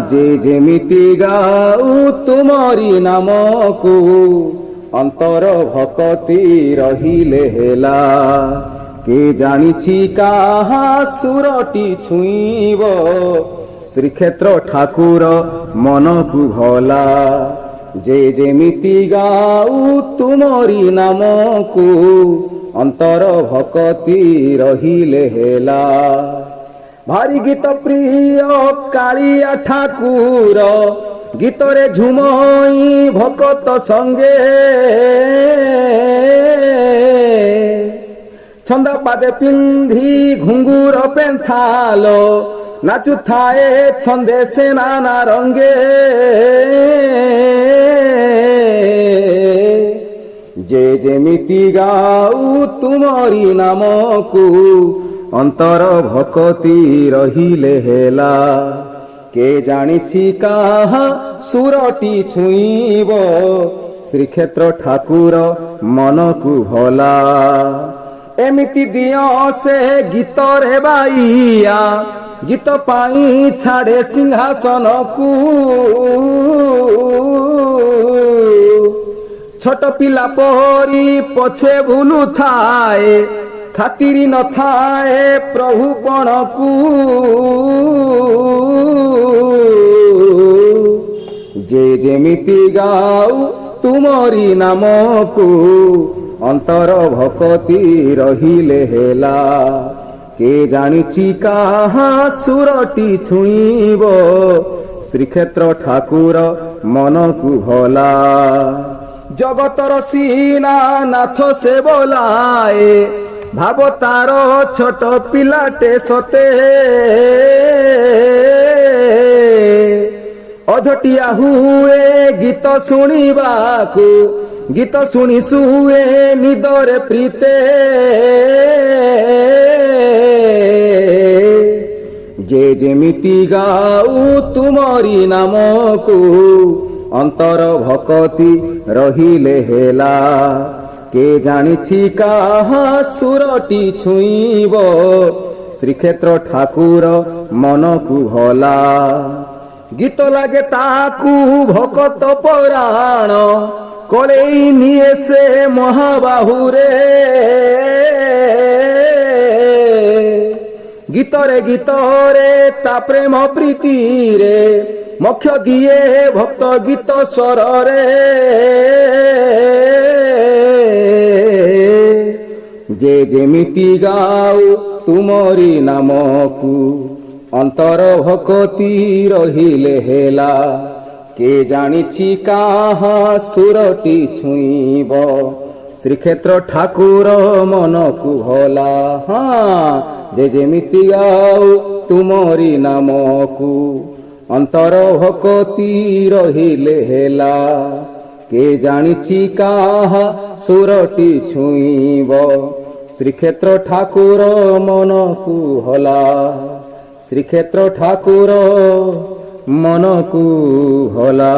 ଯେ ଯେମିତି ଗାଉ ତୁମରି ନାମକୁ ଅନ୍ତର ଭକତି ରହିଲେ ହେଲା। କେ ଜାଣିଛି କାହା ସୁରଟି ଛୁଇଁବ ଶ୍ରୀକ୍ଷେତ୍ର ଠାକୁର ମନକୁ ଭଲା। ଯେ ଯେମିତି ଗାଉ ତୁମରି ନାମକୁ ଅନ୍ତର ଭକତି ରହିଲେ ହେଲା। ଭାରି ଗୀତ ପ୍ରିୟ କାଳିଆ ଠାକୁର ଗୀତରେ ଝୁମଇ ଭକତ ସଙ୍ଗେ। ଛନ୍ଦା ପାଦେ ପିନ୍ଧି ଘୁଙ୍ଗୁର ପେନ୍ଥାଲ ନାଚୁଥାଏ ଛନ୍ଦେ ସେ ନାନା ରଙ୍ଗେ। ଯେ ଯେମିତି ଗାଉ ତୁମରି ନାମକୁ ଅନ୍ତର ଭକତି ରହିଲେ ହେଲା। କେ ଜାଣିଛି କାହା ସୁରଟି ଛୁଇଁବ ଶ୍ରୀକ୍ଷେତ୍ର ଠାକୁର ମନକୁ ଭଲା। ଏମିତି ଦିଅ ସେ ଗୀତରେ ବାଇଆ ଗୀତ ପାଇଁ ଛାଡେ ସିଂହାସନକୁ। ଛୋଟ ପିଲା ପରି ପଛେ ଭୁଲୁଥାଏ ଖାତିରି ନଥାଏ ପ୍ରଭୁ ପଣକୁ। ଯେ ଯେମିତି ଗାଉ ତୁମରି ନାମକୁ ଅନ୍ତର ଭକତି ରହିଲେ ହେଲା। କେ ଜାଣିଛି କାହା ସୁରଟି ଛୁଇଁବ ଶ୍ରୀକ୍ଷେତ୍ର ଠାକୁର ମନକୁ ଭଲା। ଜଗତର ସିନା ନାଥ ସେ ବୋଲାଏ ଭାବ ତାର ଛୋଟ ପିଲାଟେ ସତେ। ଅଝଟିଆ ହୁଏ ଗୀତ ଶୁଣିବାକୁ ଗୀତ ଶୁଣି ଶୁଏ ନିଦରେ ପ୍ରୀତେ। ଯେ ଯେମିତି ଗାଉ ତୁମରି ନାମକୁ ଅନ୍ତର ଭକତି ରହିଲେ ହେଲା। କେ ଜାଣିଛି କାହା ସୁରଟି ଛୁଇଁବ ଶ୍ରୀକ୍ଷେତ୍ର ଠାକୁର ମନକୁ ଭଲା। ଗୀତ ଲାଗେ ତାକୁ ଭକତ ପରାଣ କଳେଇ ନିଏ ସେ ମହାବାହୁରେ। ଗୀତରେ ଗୀତରେ ତା ପ୍ରେମ ପ୍ରୀତିରେ ମୋକ୍ଷ ଦିଏ ଭକ୍ତ ଗୀତ ସ୍ୱରରେ। ଯେ ଯେମିତି ଗାଉ ତୁମରି ନାମକୁ ଅନ୍ତର ଭକତି ରହିଲେ ହେଲା। କେ ଜାଣିଛି କାହା ସୁରଟି ଛୁଇଁବ ଶ୍ରୀକ୍ଷେତ୍ର ଠାକୁର ମନକୁ ଭଲା। ଯେ ଯେମିତି ଗାଉ ତୁମରି ନାମକୁ ଅନ୍ତର ଭକତି ରହିଲେ ହେଲା। କେ ଜାଣିଛି କାହା ସୁରଟି ଛୁଇଁବ ଶ୍ରୀକ୍ଷେତ୍ର ଠାକୁର ମନକୁ ଭଲା। ଶ୍ରୀକ୍ଷେତ୍ର ଠାକୁର ମନକୁ ଭଲା।